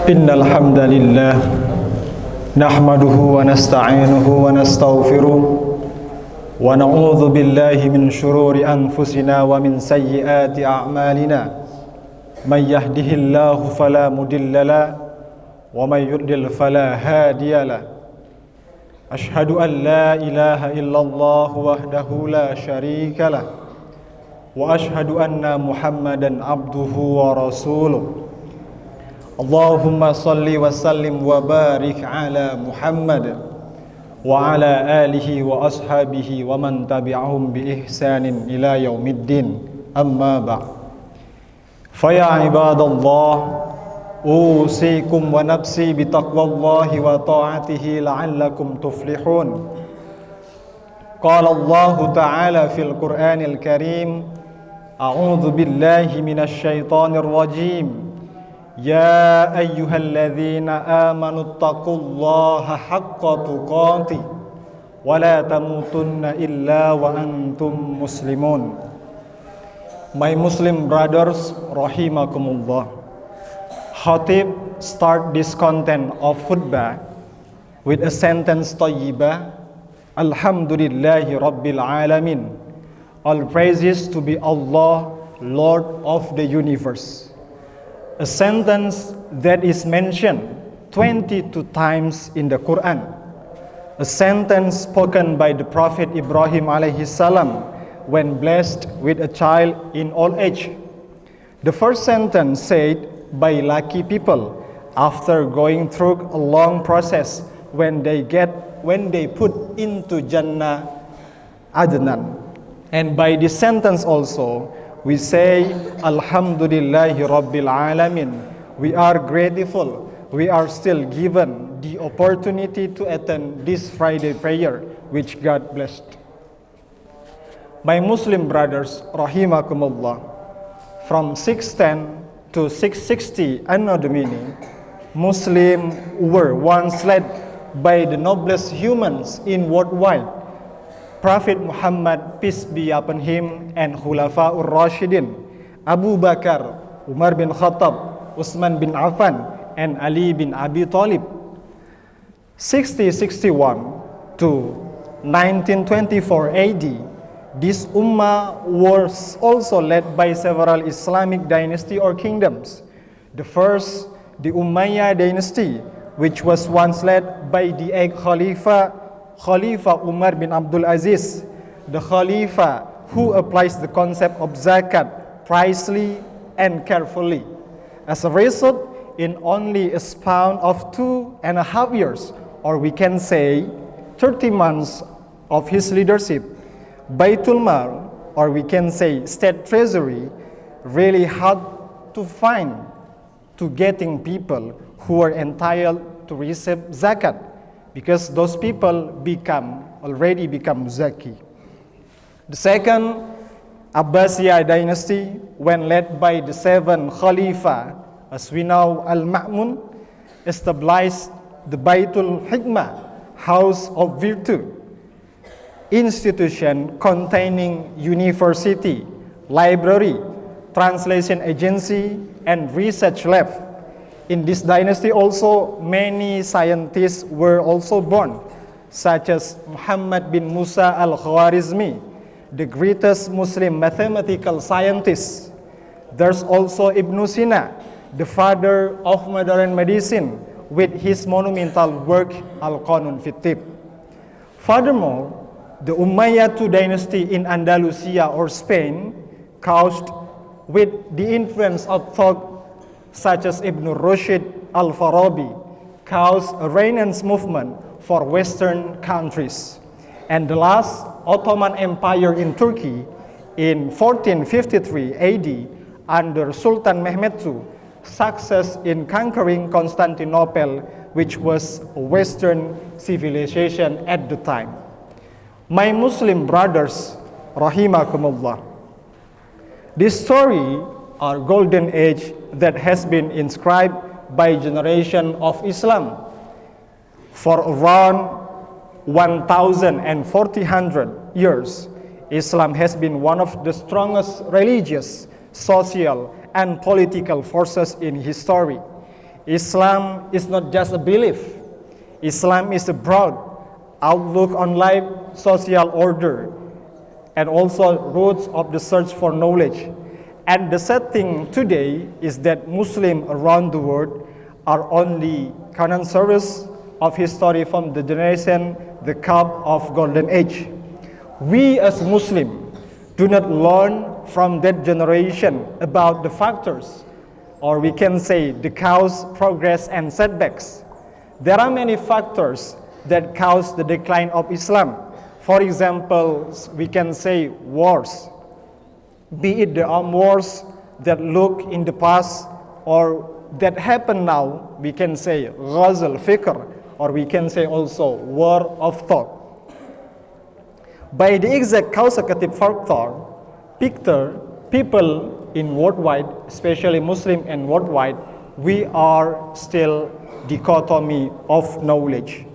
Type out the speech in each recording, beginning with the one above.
إن الحمد لله نحمده ونستعينه ونستغفره ونعوذ بالله من شرور أنفسنا ومن سيئات أعمالنا من يهده الله فلا مضل له ومن يضلل فلا هادي له أشهد أن لا إله إلا الله وحده لا شريك له وأشهد أن محمدا عبده ورسوله اللهم صل وسلم وبارك على محمد وعلى آله وأصحابه ومن تبعهم بإحسان إلى يوم الدين أما بعد فيا عباد الله أوصيكم ونفسي بتقوى الله وطاعته لعلكم تفلحون قال الله تعالى في القرآن الكريم أعوذ بالله من الشيطان الرجيم يا أيها الذين آمنوا اتقوا الله حق تقاته ولا تموتن إلا وأنتم مسلمون. My Muslim brothers, rahimakumullah. Khatib start this content of khutbah with a sentence tayyibah, Alhamdulillahi Rabbil Alamin. All praises to be Allah, Lord of the universe. A sentence that is mentioned 22 times in the Quran. A sentence spoken by the Prophet Ibrahim alayhi salam when blessed with a child in old age. The first sentence said by lucky people after going through a long process when they put into Jannah Adnan. And by this sentence also we say Alhamdulillahi Rabbil Alamin. We are grateful. We are still given the opportunity to attend this Friday prayer which God blessed. My Muslim brothers, rahimakumullah, from 610 to 660 Anno Domini, Muslim were once led by the noblest humans in worldwide, Prophet Muhammad, peace be upon him, and Khulafa'ur Rashidin, Abu Bakar, Umar bin Khattab, Uthman bin Affan, and Ali bin Abi Talib. 6061 to 1924 AD, this ummah was also led by several Islamic dynasty or kingdoms. The first, the Umayyad dynasty, which was once led by the eighth Khalifa Umar bin Abdul Aziz, the Khalifa who applies the concept of zakat precisely and carefully. As a result, in only a span of 2.5 years, or we can say 30 months of his leadership, Baitul Mal, or we can say state treasury, really hard to find to getting people who are entitled to receive zakat, because those people already become zaki. The second, Abbasiyah dynasty, when led by the seventh Khalifa, as we know, Al-Ma'mun, established the Baitul Hikmah, House of Virtue, institution containing university, library, translation agency, and research lab. In this dynasty also, many scientists were also born, such as Muhammad bin Musa al-Khwarizmi, the greatest Muslim mathematical scientist. There's also Ibn Sina, the father of modern medicine, with his monumental work Al-Qanun fi Tibb. Furthermore, the Umayyad dynasty in Andalusia or Spain, caused with the influence of thought such as Ibn Rushd al-Farabi, caused a Renaissance movement for Western countries. And the last, Ottoman Empire in Turkey in 1453 AD under Sultan Mehmed II, success in conquering Constantinople, which was a Western civilization at the time. My Muslim brothers, rahimakumullah, this story, our golden age that has been inscribed by generation of Islam for around 1,400 years. Islam has been one of the strongest religious, social, and political forces in history. Islam is not just a belief. Islam is a broad outlook on life, social order, and also roots of the search for knowledge. And the sad thing today is that Muslims around the world are only connoisseurs of history from the generation, the cup of golden age. We as Muslims do not learn from that generation about the factors, or we can say the cause, progress, and setbacks. There are many factors that cause the decline of Islam. For example, we can say wars, be it the armed wars that look in the past or that happen now. We can say ghazal fikr, or we can say also war of thought. By the exact causative factor, people in worldwide, especially Muslim and worldwide, we are still dichotomy of knowledge,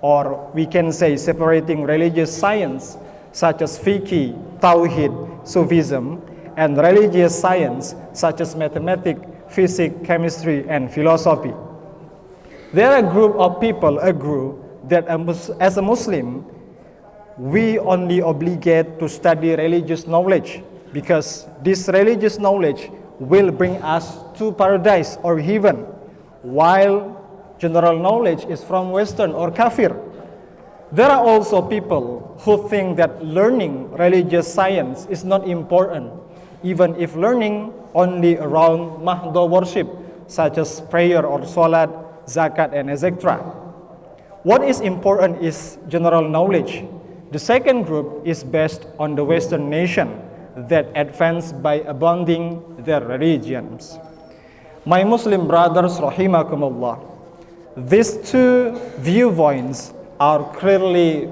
or we can say separating religious science such as fiqh, tawhid, Sufism, and religious science such as mathematics, physics, chemistry, and philosophy. There are a group of people agree that as a Muslim, we only obligate to study religious knowledge because this religious knowledge will bring us to paradise or heaven, while general knowledge is from Western or kafir. There are also people who think that learning religious science is not important, even if learning only around mahdo worship, such as prayer or salat, zakat, and etc. What is important is general knowledge. The second group is based on the Western nation that advance by abandoning their religions. My Muslim brothers, rahimakumullah, these two viewpoints are clearly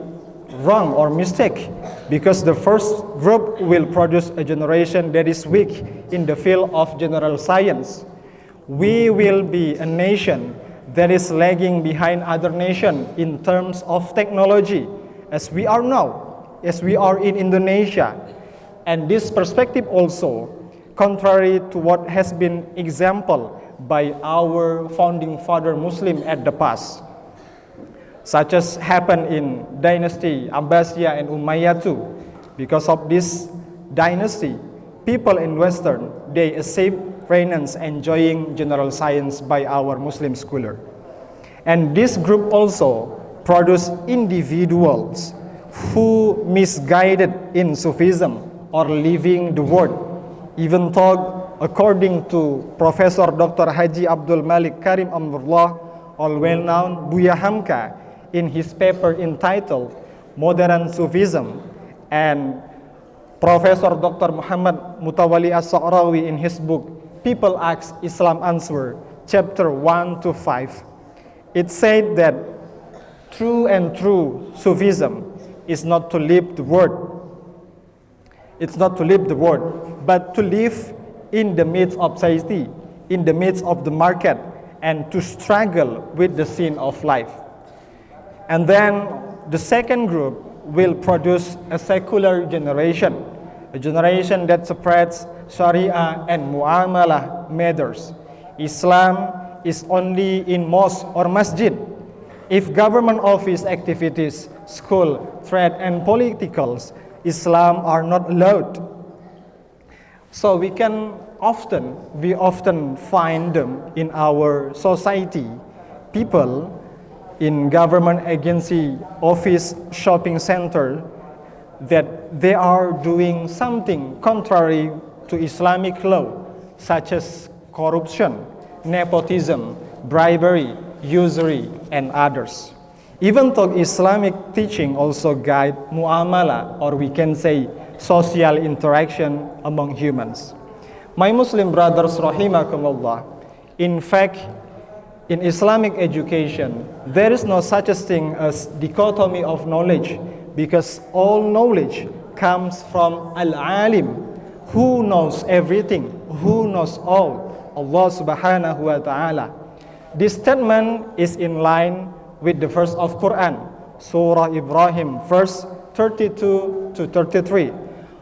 wrong or mistake, because the first group will produce a generation that is weak in the field of general science. We will be a nation that is lagging behind other nations in terms of technology, as we are now, as we are in Indonesia. And this perspective also contrary to what has been exampled by our founding father Muslim at the past, such as happened in dynasty Abbasiyah and Umayyad too. Because of this dynasty, people in Western, they accept reigns enjoying general science by our Muslim scholar. And this group also produce individuals who misguided in Sufism or leaving the world. Even though, according to Professor Dr. Haji Abdul Malik Karim Amrullah, all well-known Buya Hamka, in his paper entitled Modern Sufism, and Professor Dr. Muhammad Mutawali As-Sa'rawi in his book People Ask, Islam Answer, chapter 1 to 5. It said that true Sufism is not to live the world. It's not to live the world, but to live in the midst of society, in the midst of the market, and to struggle with the scene of life. And then the second group will produce a secular generation, a generation that spreads Sharia and Muamalah matters. Islam is only in mosque or masjid. If government office activities, school, trade, and politicals, Islam are not allowed. So we often find them in our society, people in government agency, office, shopping center, that they are doing something contrary to Islamic law, such as corruption, nepotism, bribery, usury, and others. Even though Islamic teaching also guide muamalah, or we can say social interaction among humans. My Muslim brothers, rahimakumullah, in fact, in Islamic education, there is no such a thing as dichotomy of knowledge, because all knowledge comes from Al-Alim, who knows everything, who knows all, Allah subhanahu wa ta'ala. This statement is in line with the verse of Quran, Surah Ibrahim, verse 32 to 33.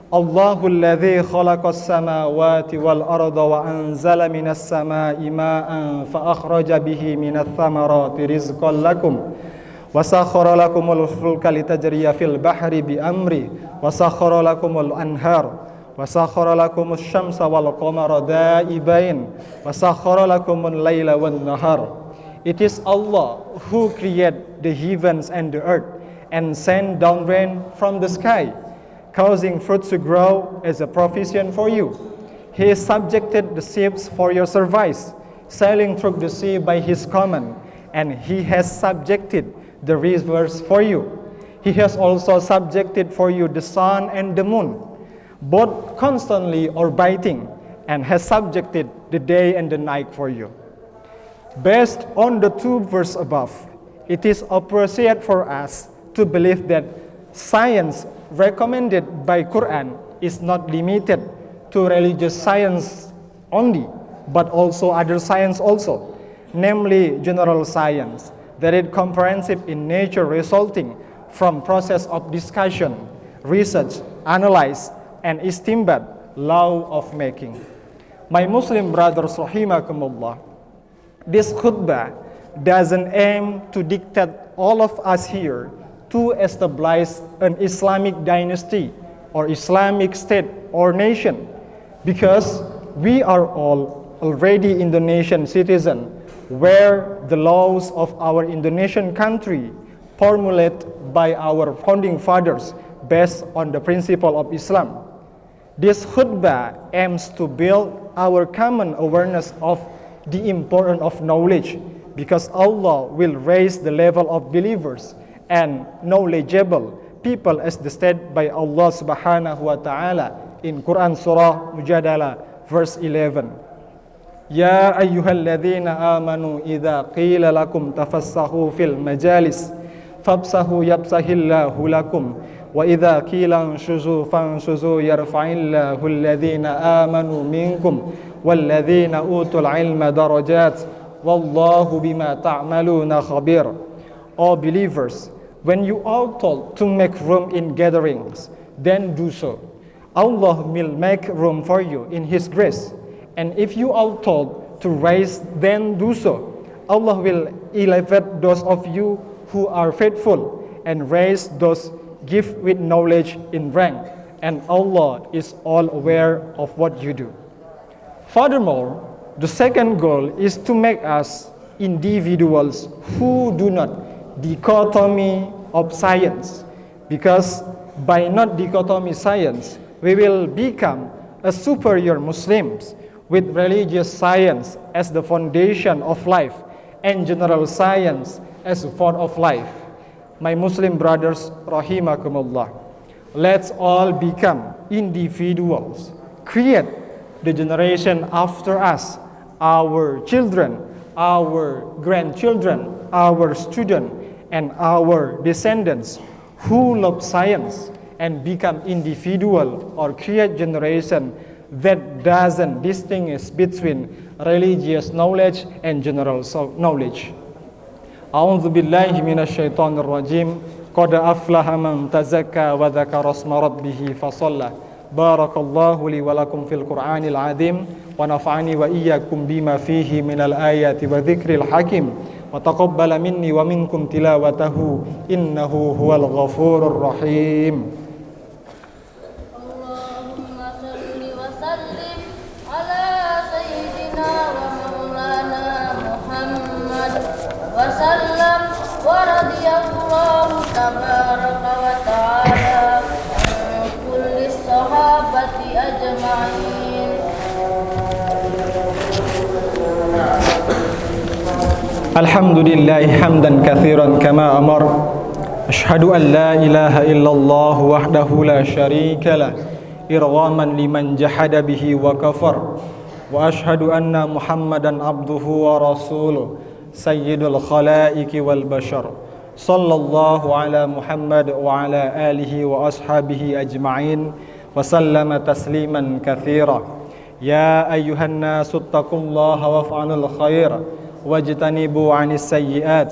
Allahul ladzi khalaqas samawati wal arda wa anzala minas samaa'i ma'an fa akhraja bihi minats thamarati rizqan lakum wa sakhkhara lakumul fulka litajriya fil bahri bi amri wa sakhkhara lakumul anhar wa sakhkhara lakumus syamsa wal qamara da'ibain wa sakhkhara lakumul laila wan nahar. It is Allah who created the heavens and the earth and sent down rain from the sky, causing fruits to grow as a provision for you. He subjected the ships for your service, sailing through the sea by His command, and He has subjected the rivers for you. He has also subjected for you the sun and the moon, both constantly orbiting, and has subjected the day and the night for you. Based on the two verses above, it is appropriate for us to believe that science recommended by Quran is not limited to religious science only, but also other science also, namely general science, that is comprehensive in nature, resulting from process of discussion, research, analyze, and istinbat, law of making. My Muslim brothers, rahimakumullah, this khutbah doesn't aim to dictate all of us here to establish an Islamic dynasty or Islamic state or nation, because we are all already Indonesian citizens, where the laws of our Indonesian country formulated by our founding fathers based on the principle of Islam. This khutbah aims to build our common awareness of the importance of knowledge, because Allah will raise the level of believers and knowledgeable people as stated by Allah subhanahu wa ta'ala in Quran Surah Mujadalah verse 11. Ya ayyuhalladzina amanu idza qila lakum tafassahu fil majalis fabsahu yabsahillahu lakum wa idza qila anshuzu fanshuzu yarfa'illahu alladzina amanu minkum walladzina utul ilma darajat wallahu bima ta'maluna khabir. O believers, when you are told to make room in gatherings, then do so. Allah will make room for you in His grace. And if you are told to rise, then do so. Allah will elevate those of you who are faithful and raise those gifted with knowledge in rank. And Allah is all aware of what you do. Furthermore, the second goal is to make us individuals who do not dichotomy of science, because by not dichotomy science, we will become a superior Muslims with religious science as the foundation of life and general science as the form of life. My Muslim brothers, rahimakumullah, let's all become individuals, create the generation after us, our children, our grandchildren, our students, and our descendants who love science and become individual or create generation that doesn't distinguish between religious knowledge and general knowledge. A'udzu billahi minasyaitonir rajim. Qad aflaha man tazakka wa dzakara isma rabbih fasalla. Barakallahu li wa lakum fil Qur'anil azim wa nafa'ani wa iyyakum bima fihi minal ayati wa dzikril hakim. وتقبل مني ومنكم تلاوته إنه هو الغفور الرحيم. اللهم صل وسلم على سيدنا ومولانا محمد وسلم ورضي الله تبارك وتعالى عن كل الصحابة أجمعين. Alhamdulillah hamdan katsiran kama amar. Asyhadu an la ilaha illallah wahdahu la syarika lah irghaman liman jahada bihi wa kafar. Wa asyhadu anna Muhammadan abduhu wa rasuluh sayyidul khalaiqi wal bashar. Sallallahu ala Muhammad wa ala alihi wa ashabihi ajma'in wa sallama tasliman katsira. Ya ayyuhan nasu taqullaha waf'alul khair wajtanibu 'anis sayyi'at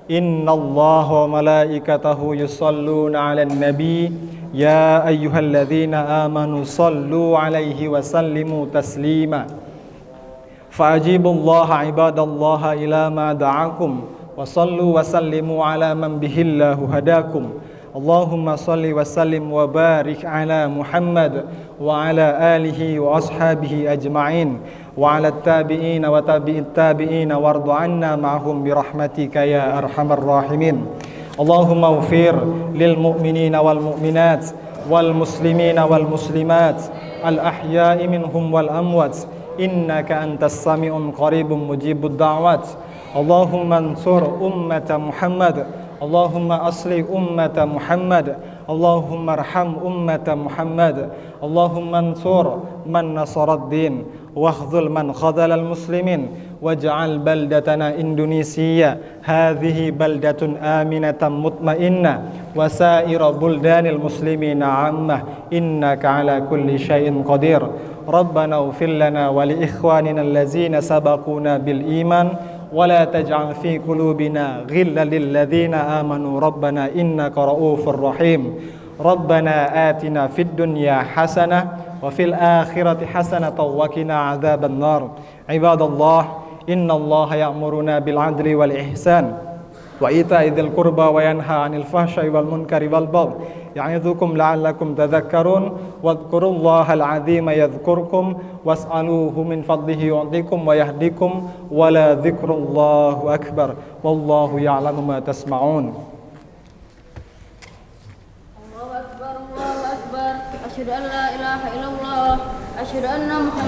innallaha wa malaikatahu yusholluna 'alan nabi ya ayyuhalladzina amanu shallu 'alaihi wa sallimu taslima fa'ajibullaha ibadallaha ila ma da'akum wa sallu wa sallimu 'ala man bihillahu hadakum Allahumma salli wa sallim wa barik 'ala Muhammad wa 'ala alihi wa ashabihi ajma'in wa 'ala tabi'ina wa tabi'it tabi'ina wardu 'anna ma'hum bi rahmatika ya arhamar rahimin Allahumma ighfir lil mu'minina wal mu'minat wal muslimina wal muslimat al ahya'i minhum wal amwat innaka antas sami'un qaribun mujibud da'wat Allahumma ansur ummata Muhammad Allahumma asli ummata Muhammad Allahumma arham ummata Muhammad Allahumma ansur man nasarad din wakhzul man khadhalal muslimin waj'al baldatana Indonesia hadhihi baldatun aminatan mutmainnah wa sa'ira buldanil muslimina 'ammah innaka 'ala kulli syai'in qadir Rabbana ighfir lana wa li ikhwanina allazina sabaquna bil iman ولا تجعل في قلوبنا غلا للذين آمنوا ربنا إنك رؤوف رحيم ربنا آتنا في الدنيا حسنة وفي الآخرة حسنة وقنا عذاب النار عباد الله إن الله يأمرنا بالعدل والإحسان وإيتاء ذي القربى وينهى عن الفحشاء والمنكر والبغي يعظكم لعلكم تذكرون واذكروا الله العظيم يذكركم واسألوه من فضله يعطيكم ويهديكم ولا ذكر الله أكبر والله يعلم ما تسمعون الله أكبر أشهد أن لا إله إلا الله أشهد أن محمد